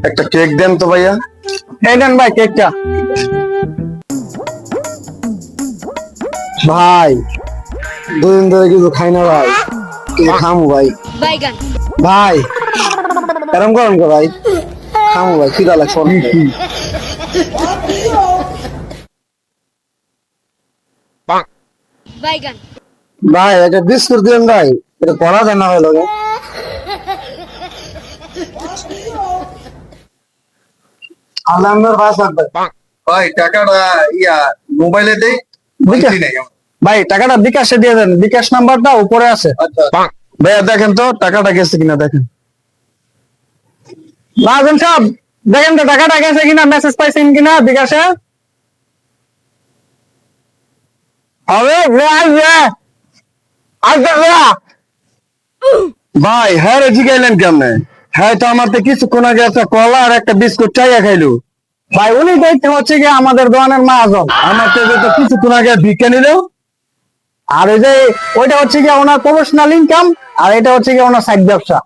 একটা কেক দেন তো ভাইয়া। এই দেন ভাই কেকটা। ভাই দুদিন ধরে কিছু খাই না ভাই, কিছু খামু ভাই। ভাই এরম করেন গো ভাই, খামু ভাই, খিদা লাগছে অনেক। ভাই একটা বিস্কুট দিন ভাই, এটা পড়া যায় না হলো। আলহামদুলিল্লাহ ভাই টাকাটা মোবাইলে দেই। ভাই টাকাটা বিকাশে দিয়ে দেন, বিকাশ নাম্বারটা উপরে আছে। ভাইয়া দেখেন তো টাকাটা গেছে কিনা দেখেন। রাজন সাহেব দেখেন তো টাকাটা গেছে কিনা, মেসেজ পাইছেন কিনা বিকাশে। হবে ভাই হ্যাঁ রে জিগাইলেন কেমনে? হ্যাঁ তো আমার তো কিছুক্ষণ আগে একটা কলা আর একটা বিস্কুট চাইয়া খাইলো। ভাই উনি দেখতে হচ্ছে কি আমাদের দোকানের মাহাজন। আমার তো কিছুক্ষণ আগে ভিক্ষা নিল। আর এই যে ওইটা হচ্ছে কি ওনার প্রফেশনাল ইনকাম, আর এটা হচ্ছে কি ওনার সাইড ব্যবসা।